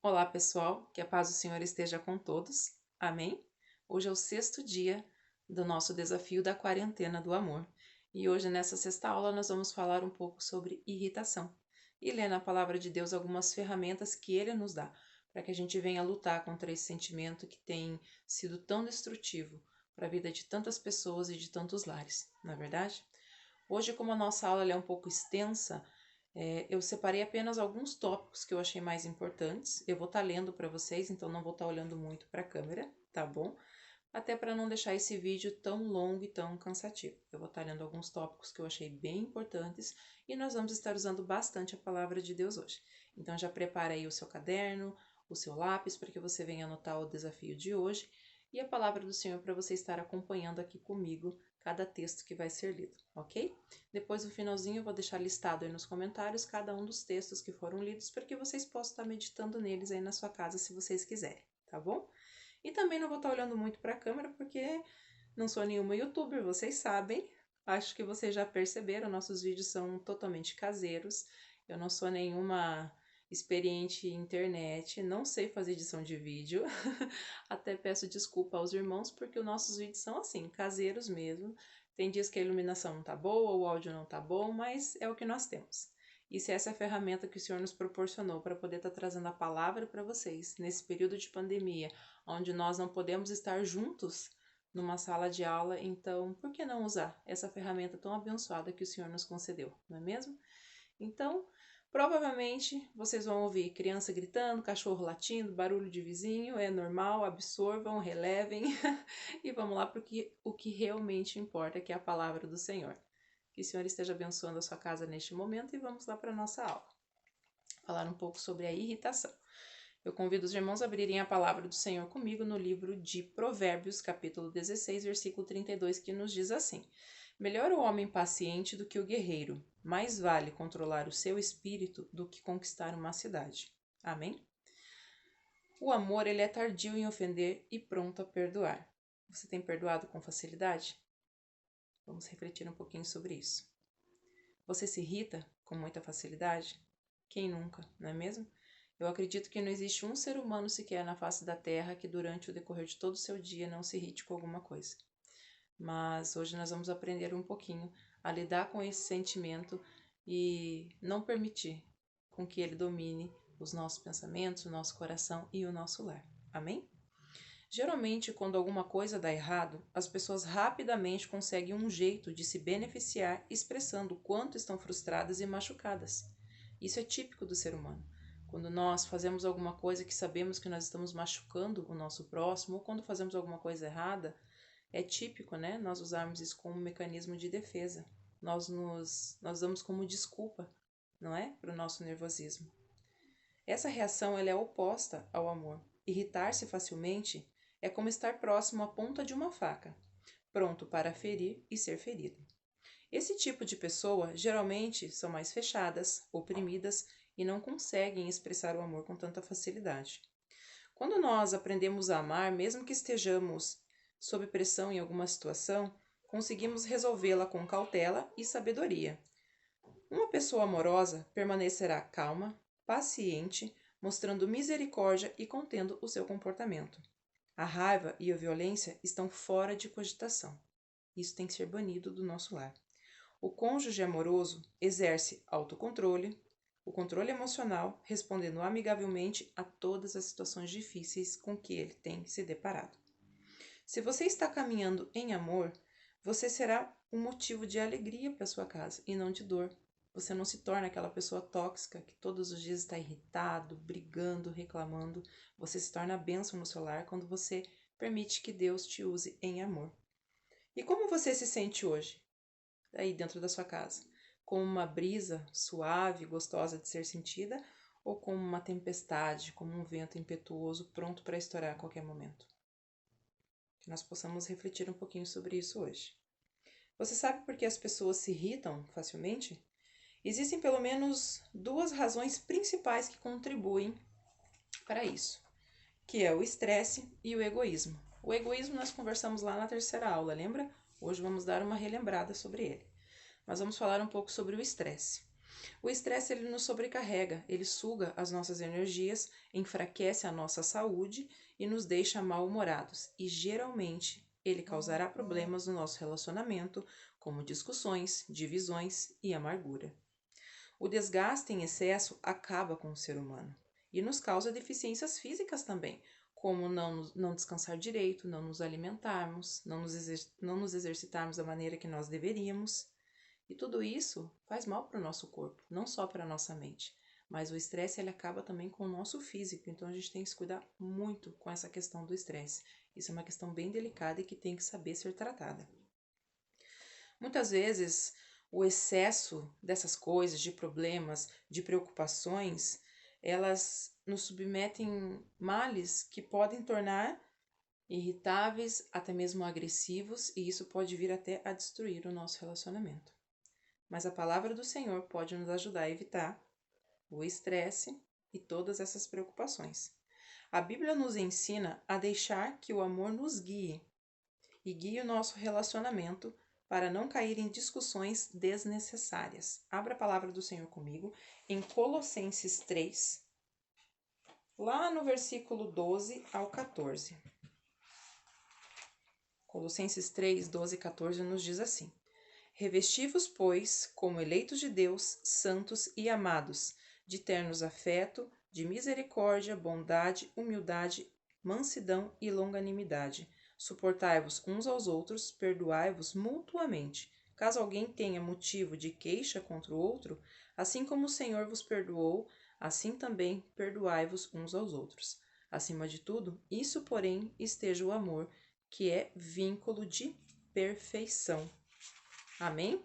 Olá, pessoal, que a paz do Senhor esteja com todos. Amém? Hoje é o 6º dia do nosso desafio da quarentena do amor. E hoje, nessa 6ª aula, nós vamos falar um pouco sobre irritação e ler na palavra de Deus algumas ferramentas que Ele nos dá para que a gente venha lutar contra esse sentimento que tem sido tão destrutivo para a vida de tantas pessoas e de tantos lares, não é verdade? Hoje, como a nossa aula é um pouco extensa, eu separei apenas alguns tópicos que eu achei mais importantes. Eu vou estar lendo para vocês, então não vou estar olhando muito para a câmera, tá bom? Até para não deixar esse vídeo tão longo e tão cansativo. Eu vou estar lendo alguns tópicos que eu achei bem importantes e nós vamos estar usando bastante a palavra de Deus hoje. Então já prepara aí o seu caderno, o seu lápis para que você venha anotar o desafio de hoje e a palavra do Senhor para você estar acompanhando aqui comigo cada texto que vai ser lido, ok? Depois, no finalzinho, eu vou deixar listado aí nos comentários cada um dos textos que foram lidos para que vocês possam estar meditando neles aí na sua casa, se vocês quiserem, tá bom? E também não vou estar olhando muito para a câmera, porque não sou nenhuma youtuber, vocês sabem. Acho que vocês já perceberam, nossos vídeos são totalmente caseiros. Eu não sou nenhuma experiente em internet, não sei fazer edição de vídeo. Até peço desculpa aos irmãos, porque os nossos vídeos são assim, caseiros mesmo. Tem dias que a iluminação não tá boa, o áudio não tá bom, mas é o que nós temos. E se essa é a ferramenta que o Senhor nos proporcionou para poder estar trazendo a palavra para vocês nesse período de pandemia, onde nós não podemos estar juntos numa sala de aula, então por que não usar essa ferramenta tão abençoada que o Senhor nos concedeu, não é mesmo? Então, provavelmente vocês vão ouvir criança gritando, cachorro latindo, barulho de vizinho, é normal, absorvam, relevem e vamos lá porque o que realmente importa, que é a palavra do Senhor. Que o Senhor esteja abençoando a sua casa neste momento e vamos lá para a nossa aula. Falar um pouco sobre a irritação. Eu convido os irmãos a abrirem a palavra do Senhor comigo no livro de Provérbios, capítulo 16, versículo 32, que nos diz assim: Melhor o homem paciente do que o guerreiro, mais vale controlar o seu espírito do que conquistar uma cidade. Amém? O amor, ele é tardio em ofender e pronto a perdoar. Você tem perdoado com facilidade? Vamos refletir um pouquinho sobre isso. Você se irrita com muita facilidade? Quem nunca, não é mesmo? Eu acredito que não existe um ser humano sequer na face da Terra que durante o decorrer de todo o seu dia não se irrite com alguma coisa. Mas hoje nós vamos aprender um pouquinho a lidar com esse sentimento e não permitir com que ele domine os nossos pensamentos, o nosso coração e o nosso lar. Amém? Geralmente, quando alguma coisa dá errado, as pessoas rapidamente conseguem um jeito de se beneficiar expressando o quanto estão frustradas e machucadas. Isso é típico do ser humano. Quando nós fazemos alguma coisa que sabemos que nós estamos machucando o nosso próximo, ou quando fazemos alguma coisa errada, é típico, né? Nós usarmos isso como um mecanismo de defesa. Nós damos como desculpa, não é? Para o nosso nervosismo. Essa reação ela é oposta ao amor. Irritar-se facilmente é como estar próximo à ponta de uma faca, pronto para ferir e ser ferido. Esse tipo de pessoa geralmente são mais fechadas, oprimidas e não conseguem expressar o amor com tanta facilidade. Quando nós aprendemos a amar, mesmo que estejamos sob pressão em alguma situação, conseguimos resolvê-la com cautela e sabedoria. Uma pessoa amorosa permanecerá calma, paciente, mostrando misericórdia e contendo o seu comportamento. A raiva e a violência estão fora de cogitação. Isso tem que ser banido do nosso lar. O cônjuge amoroso exerce autocontrole, o controle emocional, respondendo amigavelmente a todas as situações difíceis com que ele tem se deparado. Se você está caminhando em amor, você será um motivo de alegria para sua casa e não de dor. Você não se torna aquela pessoa tóxica que todos os dias está irritado, brigando, reclamando. Você se torna a bênção no seu lar quando você permite que Deus te use em amor. E como você se sente hoje, aí dentro da sua casa? Como uma brisa suave, gostosa de ser sentida, ou como uma tempestade, como um vento impetuoso pronto para estourar a qualquer momento? Que nós possamos refletir um pouquinho sobre isso hoje. Você sabe por que as pessoas se irritam facilmente? Existem pelo menos duas razões principais que contribuem para isso, que é o estresse e o egoísmo. O egoísmo nós conversamos lá na 3ª aula, lembra? Hoje vamos dar uma relembrada sobre ele. Mas vamos falar um pouco sobre o estresse. O estresse ele nos sobrecarrega, ele suga as nossas energias, enfraquece a nossa saúde e nos deixa mal-humorados. E geralmente ele causará problemas no nosso relacionamento, como discussões, divisões e amargura. O desgaste em excesso acaba com o ser humano e nos causa deficiências físicas também, como não descansar direito, não nos alimentarmos, não nos exercitarmos da maneira que nós deveríamos. E tudo isso faz mal para o nosso corpo, não só para a nossa mente. Mas o estresse ele acaba também com o nosso físico, então a gente tem que se cuidar muito com essa questão do estresse. Isso é uma questão bem delicada e que tem que saber ser tratada. Muitas vezes, o excesso dessas coisas, de problemas, de preocupações, elas nos submetem males que podem tornar irritáveis, até mesmo agressivos, e isso pode vir até a destruir o nosso relacionamento. Mas a palavra do Senhor pode nos ajudar a evitar o estresse e todas essas preocupações. A Bíblia nos ensina a deixar que o amor nos guie e guie o nosso relacionamento para não cair em discussões desnecessárias. Abra a palavra do Senhor comigo em Colossenses 3, lá no versículo 12 ao 14. Colossenses 3, 12 e 14 nos diz assim: Revesti-vos, pois, como eleitos de Deus, santos e amados, de ternos afeto, de misericórdia, bondade, humildade, mansidão e longanimidade. Suportai-vos uns aos outros, perdoai-vos mutuamente. Caso alguém tenha motivo de queixa contra o outro, assim como o Senhor vos perdoou, assim também perdoai-vos uns aos outros. Acima de tudo, isso, porém, esteja o amor, que é vínculo de perfeição. Amém?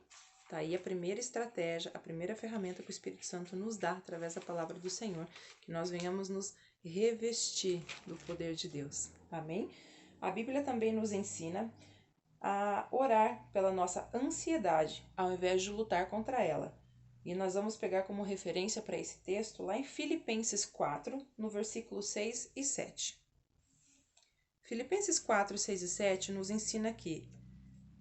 Tá aí a primeira estratégia, a primeira ferramenta que o Espírito Santo nos dá através da palavra do Senhor, que nós venhamos nos revestir do poder de Deus. Amém? A Bíblia também nos ensina a orar pela nossa ansiedade, ao invés de lutar contra ela. E nós vamos pegar como referência para esse texto lá em Filipenses 4, no versículo 6 e 7. Filipenses 4, 6 e 7 nos ensina que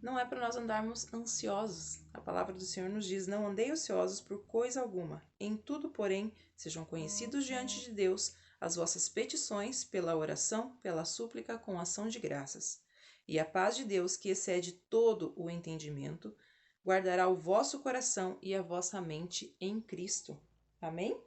não é para nós andarmos ansiosos. A palavra do Senhor nos diz: não andei ociosos por coisa alguma. Em tudo, porém, sejam conhecidos diante de Deus as vossas petições pela oração, pela súplica, com ação de graças. E a paz de Deus, que excede todo o entendimento, guardará o vosso coração e a vossa mente em Cristo. Amém?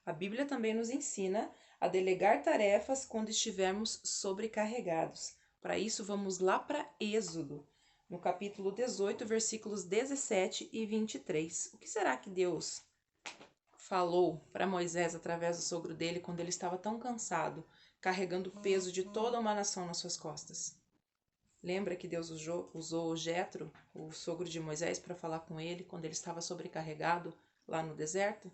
A Bíblia também nos ensina a delegar tarefas quando estivermos sobrecarregados. Para isso, vamos lá para Êxodo, no capítulo 18, versículos 17 e 23. O que será que Deus falou para Moisés através do sogro dele quando ele estava tão cansado, carregando o peso de toda uma nação nas suas costas? Lembra que Deus usou Jetro, o sogro de Moisés, para falar com ele quando ele estava sobrecarregado lá no deserto?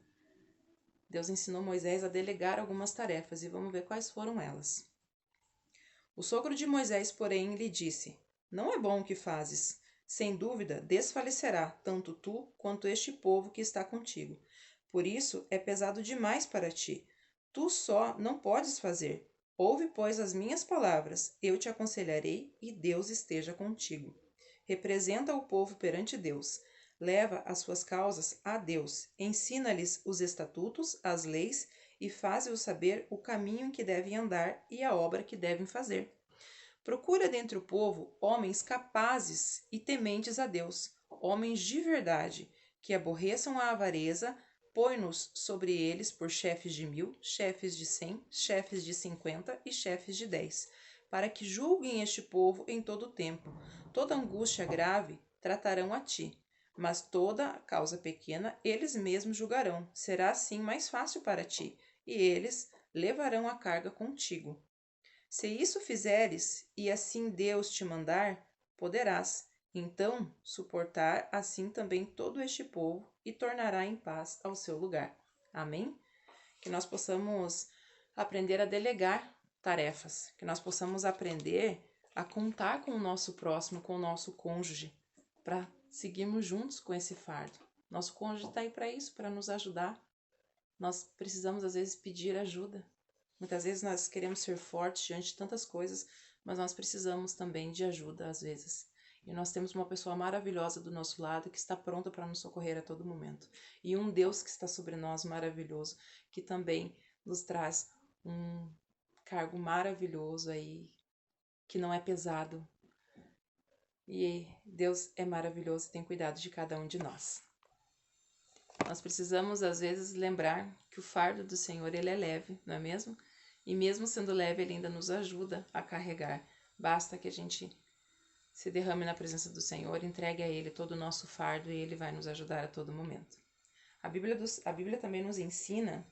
Deus ensinou Moisés a delegar algumas tarefas e vamos ver quais foram elas. O sogro de Moisés, porém, lhe disse: Não é bom o que fazes. Sem dúvida, desfalecerá tanto tu quanto este povo que está contigo. Por isso é pesado demais para ti. Tu só não podes fazer. Ouve, pois, as minhas palavras. Eu te aconselharei e Deus esteja contigo. Representa o povo perante Deus. Leva as suas causas a Deus. Ensina-lhes os estatutos, as leis e faze-os saber o caminho em que devem andar e a obra que devem fazer. Procura dentre o povo homens capazes e tementes a Deus, homens de verdade, que aborreçam a avareza, põe-nos sobre eles por chefes de 1000, chefes de 100, chefes de 50 e chefes de 10, para que julguem este povo em todo o tempo. Toda angústia grave tratarão a ti, mas toda causa pequena eles mesmos julgarão. Será assim mais fácil para ti, e eles levarão a carga contigo. Se isso fizeres, e assim Deus te mandar, poderás, então, suportar assim também todo este povo e tornará em paz ao seu lugar. Amém? Que nós possamos aprender a delegar tarefas, que nós possamos aprender a contar com o nosso próximo, com o nosso cônjuge, para seguirmos juntos com esse fardo. Nosso cônjuge está aí para isso, para nos ajudar. Nós precisamos, às vezes, pedir ajuda. Muitas vezes nós queremos ser fortes diante de tantas coisas, mas nós precisamos também de ajuda às vezes. E nós temos uma pessoa maravilhosa do nosso lado que está pronta para nos socorrer a todo momento. E um Deus que está sobre nós maravilhoso, que também nos traz um cargo maravilhoso aí, que não é pesado. E Deus é maravilhoso e tem cuidado de cada um de nós. Nós precisamos, às vezes, lembrar que o fardo do Senhor, ele é leve, não é mesmo? E mesmo sendo leve, ele ainda nos ajuda a carregar. Basta que a gente se derrame na presença do Senhor, entregue a Ele todo o nosso fardo e Ele vai nos ajudar a todo momento. A Bíblia também nos ensina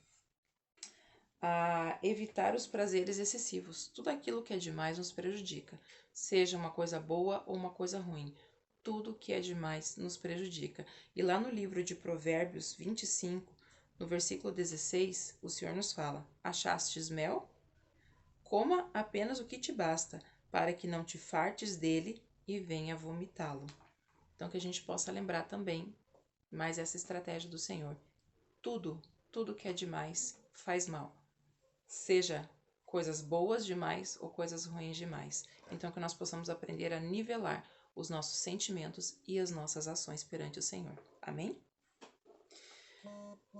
a evitar os prazeres excessivos. Tudo aquilo que é demais nos prejudica, seja uma coisa boa ou uma coisa ruim. Tudo que é demais nos prejudica. E lá no livro de Provérbios 25, no versículo 16, o Senhor nos fala: Achastes mel? Coma apenas o que te basta, para que não te fartes dele e venha vomitá-lo. Então que a gente possa lembrar também mais essa estratégia do Senhor. Tudo que é demais faz mal. Seja coisas boas demais ou coisas ruins demais. Então que nós possamos aprender a nivelar os nossos sentimentos e as nossas ações perante o Senhor. Amém?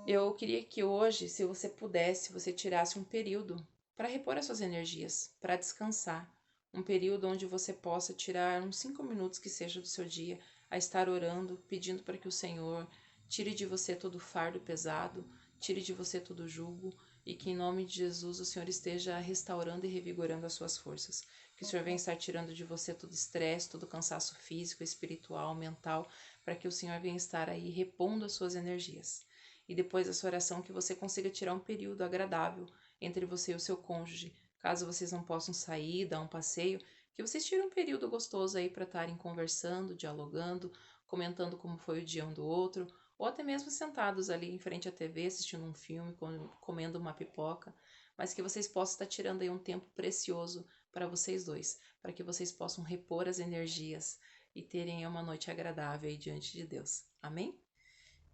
Eu queria que hoje, se você pudesse, você tirasse um período para repor as suas energias, para descansar. Um período onde você possa tirar uns 5 minutos que seja do seu dia a estar orando, pedindo para que o Senhor tire de você todo o fardo pesado, tire de você todo o jugo e que em nome de Jesus o Senhor esteja restaurando e revigorando as suas forças. Que o Senhor venha estar tirando de você todo estresse, todo cansaço físico, espiritual, mental, para que o Senhor venha estar aí repondo as suas energias. E depois dessa oração que você consiga tirar um período agradável entre você e o seu cônjuge. Caso vocês não possam sair, dar um passeio, que vocês tirem um período gostoso aí para estarem conversando, dialogando, comentando como foi o dia um do outro, ou até mesmo sentados ali em frente à TV, assistindo um filme, comendo uma pipoca, mas que vocês possam estar tirando aí um tempo precioso para vocês dois, para que vocês possam repor as energias e terem uma noite agradável aí diante de Deus. Amém?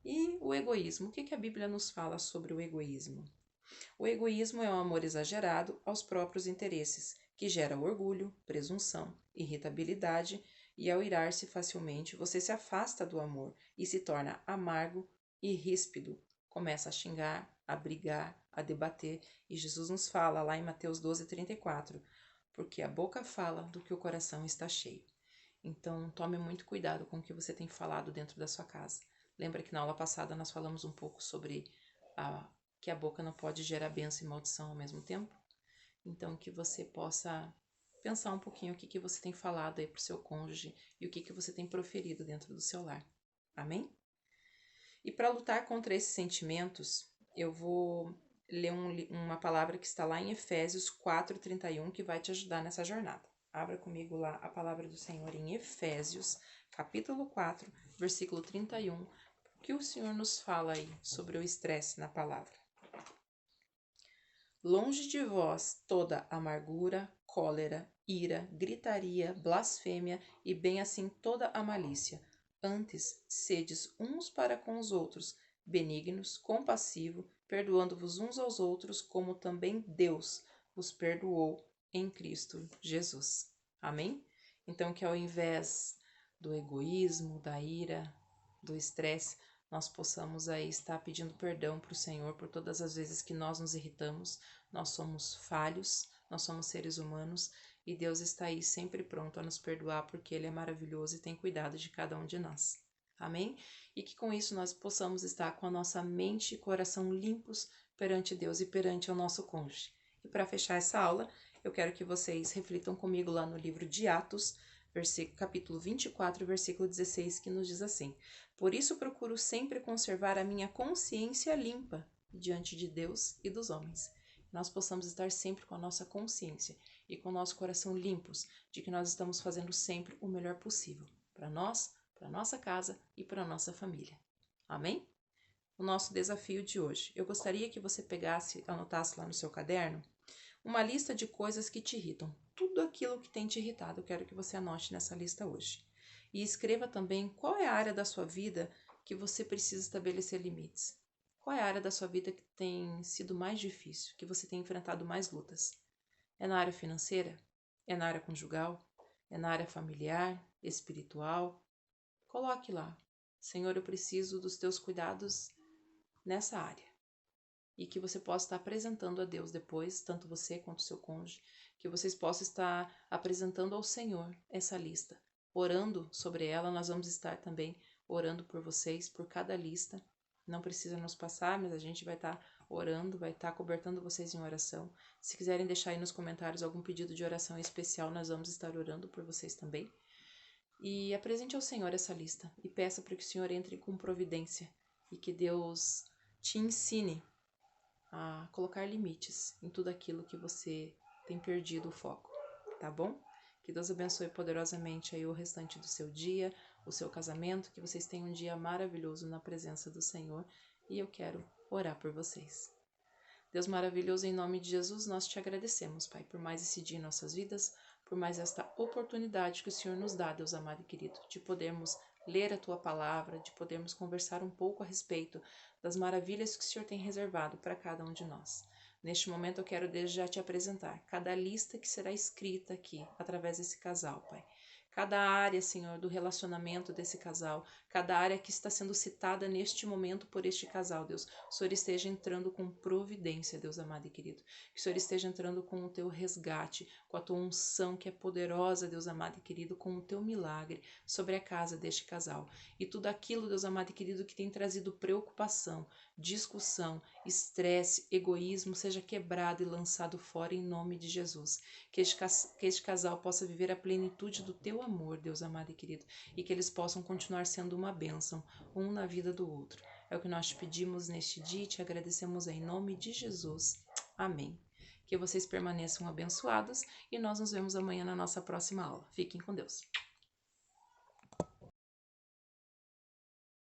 E o egoísmo. O que a Bíblia nos fala sobre o egoísmo? O egoísmo é um amor exagerado aos próprios interesses, que gera orgulho, presunção, irritabilidade e, ao irar-se facilmente, você se afasta do amor e se torna amargo e ríspido. Começa a xingar, a brigar, a debater. E Jesus nos fala lá em Mateus 12:34, porque a boca fala do que o coração está cheio. Então, tome muito cuidado com o que você tem falado dentro da sua casa. Lembra que na aula passada nós falamos um pouco sobre que a boca não pode gerar bênção e maldição ao mesmo tempo? Então, que você possa pensar um pouquinho o que você tem falado aí para o seu cônjuge e o que você tem proferido dentro do seu lar. Amém? E para lutar contra esses sentimentos, eu vou ler uma palavra que está lá em Efésios 4:31, que vai te ajudar nessa jornada. Abra comigo lá a palavra do Senhor em Efésios, capítulo 4, versículo 31, que o Senhor nos fala aí sobre o estresse na palavra. Longe de vós toda amargura, cólera, ira, gritaria, blasfêmia e bem assim toda a malícia. Antes, sedes uns para com os outros, benignos, compassivos, perdoando-vos uns aos outros, como também Deus vos perdoou em Cristo Jesus. Amém? Então, que ao invés do egoísmo, da ira, do estresse, nós possamos aí estar pedindo perdão para o Senhor por todas as vezes que nós nos irritamos. Nós somos falhos, nós somos seres humanos e Deus está aí sempre pronto a nos perdoar porque Ele é maravilhoso e tem cuidado de cada um de nós. Amém? E que com isso nós possamos estar com a nossa mente e coração limpos perante Deus e perante o nosso cônjuge. E para fechar essa aula, eu quero que vocês reflitam comigo lá no livro de Atos, capítulo 24, versículo 16, que nos diz assim: Por isso procuro sempre conservar a minha consciência limpa diante de Deus e dos homens. Nós possamos estar sempre com a nossa consciência e com o nosso coração limpos de que nós estamos fazendo sempre o melhor possível para nós, para nossa casa e para a nossa família. Amém? O nosso desafio de hoje. Eu gostaria que você anotasse lá no seu caderno, uma lista de coisas que te irritam. Tudo aquilo que tem te irritado, eu quero que você anote nessa lista hoje. E escreva também qual é a área da sua vida que você precisa estabelecer limites. Qual é a área da sua vida que tem sido mais difícil, que você tem enfrentado mais lutas? É na área financeira? É na área conjugal? é na área familiar, espiritual. Coloque lá: Senhor, eu preciso dos teus cuidados nessa área. E que você possa estar apresentando a Deus depois, tanto você quanto o seu cônjuge, que vocês possam estar apresentando ao Senhor essa lista, orando sobre ela. Nós vamos estar também orando por vocês, por cada lista. Não precisa nos passar, mas a gente vai estar orando, vai estar cobertando vocês em oração. Se quiserem deixar aí nos comentários algum pedido de oração especial, nós vamos estar orando por vocês também. E apresente ao Senhor essa lista e peça para que o Senhor entre com providência e que Deus te ensine a colocar limites em tudo aquilo que você tem perdido o foco, tá bom? Que Deus abençoe poderosamente aí o restante do seu dia, o seu casamento, que vocês tenham um dia maravilhoso na presença do Senhor, e eu quero orar por vocês. Deus maravilhoso, em nome de Jesus, nós te agradecemos, Pai, por mais esse dia em nossas vidas, por mais esta oportunidade que o Senhor nos dá, Deus amado e querido, de podermos ler a Tua palavra, de podermos conversar um pouco a respeito das maravilhas que o Senhor tem reservado para cada um de nós. Neste momento eu quero desde já te apresentar cada lista que será escrita aqui através desse casal, Pai. Cada área, Senhor, do relacionamento desse casal, cada área que está sendo citada neste momento por este casal, Deus. O Senhor esteja entrando com providência, Deus amado e querido. Que o Senhor esteja entrando com o teu resgate, com a tua unção que é poderosa, Deus amado e querido, com o teu milagre sobre a casa deste casal. E tudo aquilo, Deus amado e querido, que tem trazido preocupação, discussão, estresse, egoísmo, seja quebrado e lançado fora em nome de Jesus. Que este casal possa viver a plenitude do teu amor, Deus amado e querido, e que eles possam continuar sendo uma bênção, um na vida do outro. É o que nós te pedimos neste dia e te agradecemos em nome de Jesus. Amém. Que vocês permaneçam abençoados e nós nos vemos amanhã na nossa próxima aula. Fiquem com Deus.